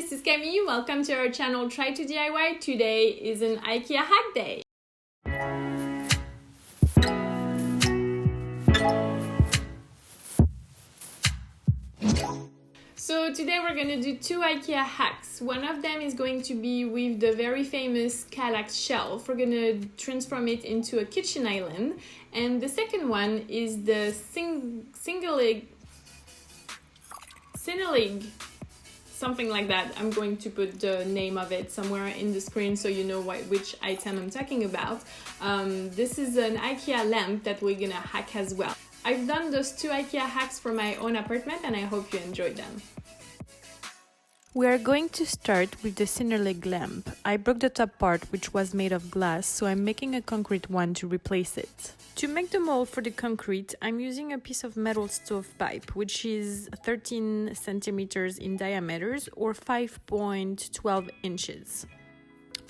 this is Camille. Welcome to our channel Try to DIY. Today is an IKEA hack day. So today we're going to do two IKEA hacks. One of them is going to be with the very famous Kallax shelf. We're going to transform it into a kitchen island. And the second one is the Sinnerlig, something like that. I'm going to put the name of it somewhere in the screen so you know which item I'm talking about. This is an IKEA lamp that we're going to hack as well. I've done those two IKEA hacks for my own apartment and I hope you enjoyed them. We are going to start with the Sinnerlig lamp. I broke the top part, which was made of glass, so I'm making a concrete one to replace it. To make the mold for the concrete, I'm using a piece of metal stovepipe, which is 13 centimeters in diameter or 5.12 inches.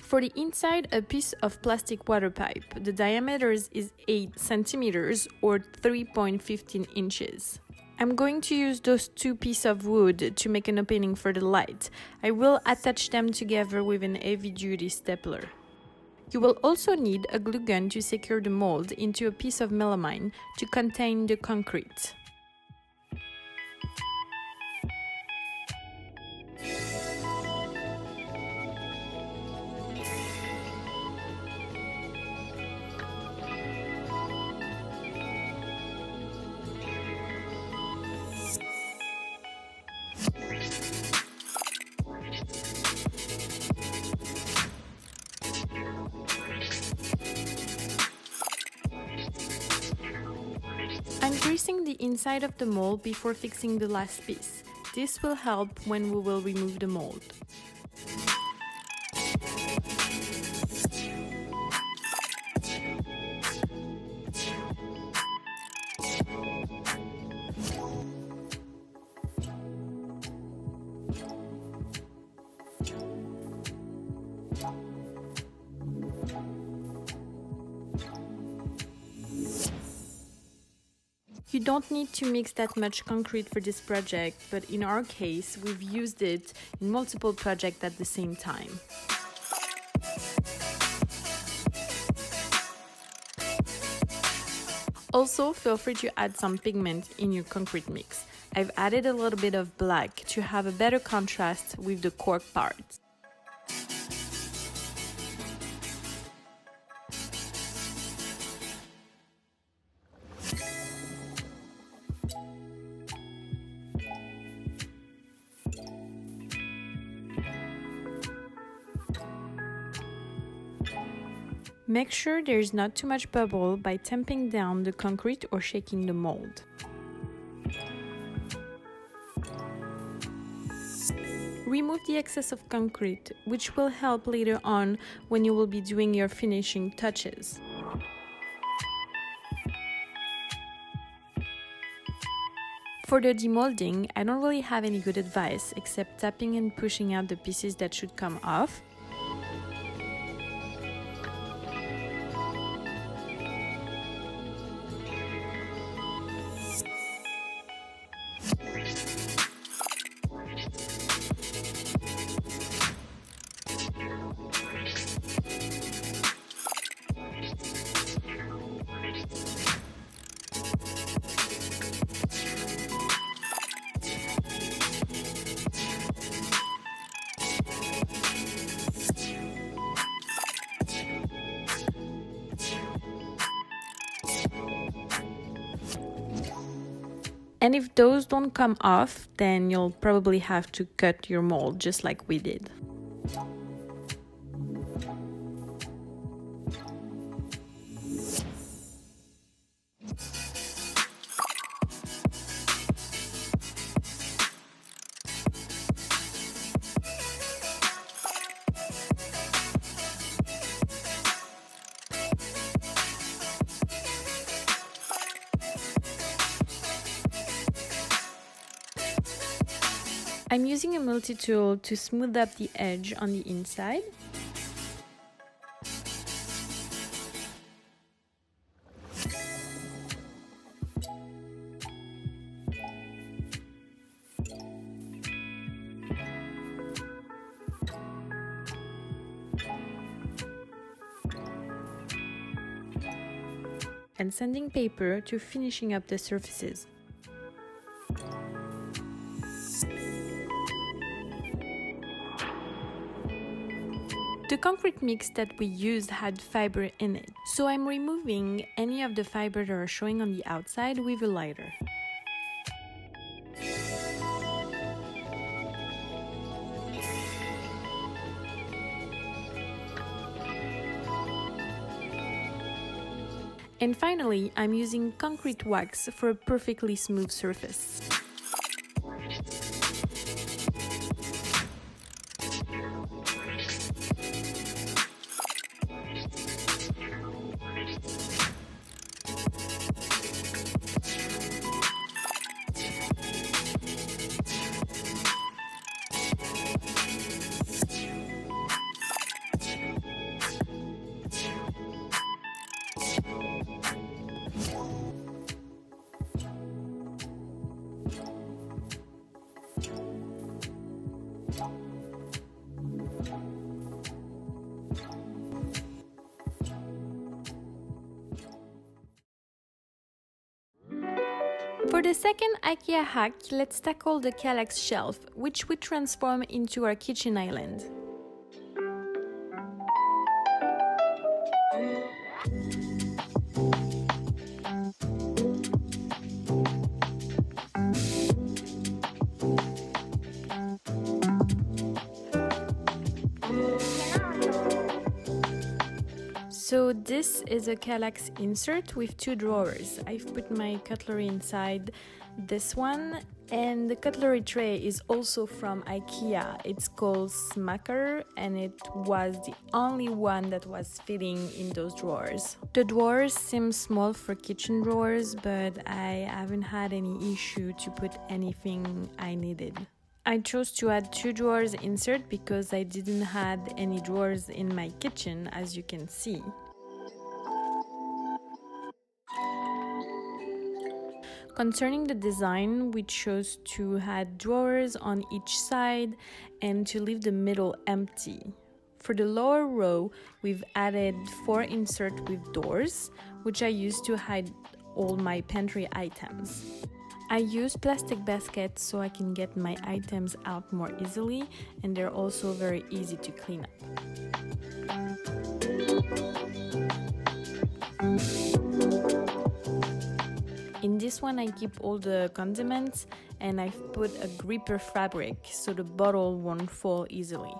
For the inside, a piece of plastic water pipe. The diameter is 8 centimeters or 3.15 inches. I'm going to use those two pieces of wood to make an opening for the light. I will attach them together with an heavy-duty stapler. You will also need a glue gun to secure the mold into a piece of melamine to contain the concrete. I'm greasing the inside of the mold before fixing the last piece. This will help when we will remove the mold. You don't need to mix that much concrete for this project, but in our case, we've used it in multiple projects at the same time. Also, feel free to add some pigment in your concrete mix. I've added a little bit of black to have a better contrast with the cork part. Make sure there is not too much bubble by tamping down the concrete or shaking the mold. Remove the excess of concrete, which will help later on when you will be doing your finishing touches. For the demolding, I don't really have any good advice except tapping and pushing out the pieces that should come off. And if those don't come off, then you'll probably have to cut your mold just like we did. I'm using a multi-tool to smooth up the edge on the inside. and sanding paper to finishing up the surfaces. The concrete mix that we used had fiber in it, so I'm removing any of the fiber that are showing on the outside with a lighter. And finally, I'm using concrete wax for a perfectly smooth surface. For the second IKEA hack, let's tackle the Kallax shelf, which we transform into our kitchen island. So this is a Kallax insert with 2 drawers. I've put my cutlery inside this one, and the cutlery tray is also from IKEA. It's called Smacker, and it was the only one that was fitting in those drawers. The drawers seem small for kitchen drawers, but I haven't had any issue to put anything I needed. I chose to add 2 drawers insert because I didn't have any drawers in my kitchen, as you can see. Concerning the design, we chose to add drawers on each side and to leave the middle empty. For the lower row, we've added 4 inserts with doors, which I used to hide all my pantry items. I use plastic baskets so I can get my items out more easily, and they're also very easy to clean up. In this one I keep all the condiments, and I've put a gripper fabric so the bottle won't fall easily.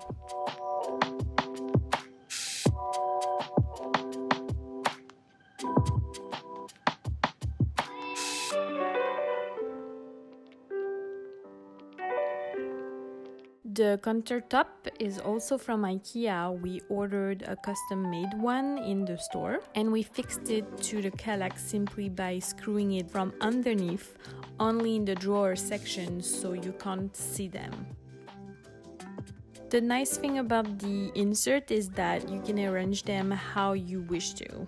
The countertop is also from IKEA. We ordered a custom-made one in the store, and we fixed it to the Kallax simply by screwing it from underneath, only in the drawer section so you can't see them. The nice thing about the insert is that you can arrange them how you wish to.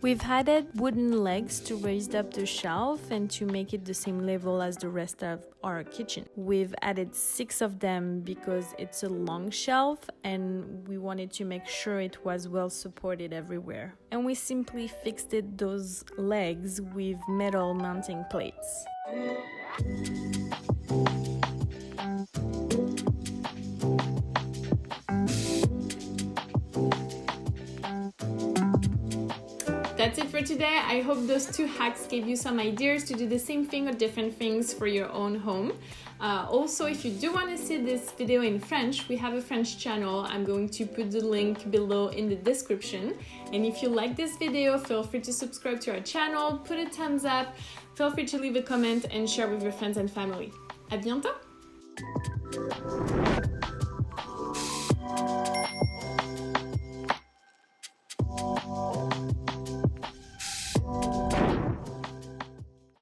We've added wooden legs to raise up the shelf and to make it the same level as the rest of our kitchen. We've added 6 of them because it's a long shelf and we wanted to make sure it was well supported everywhere. And we simply fixed those legs with metal mounting plates. That's it for today. I hope those 2 hacks gave you some ideas to do the same thing or different things for your own home. Also, if you do want to see this video in French, we have a French channel. I'm going to put the link below in the description. And if you like this video, feel free to subscribe to our channel, put a thumbs up, feel free to leave a comment and share with your friends and family. À bientôt!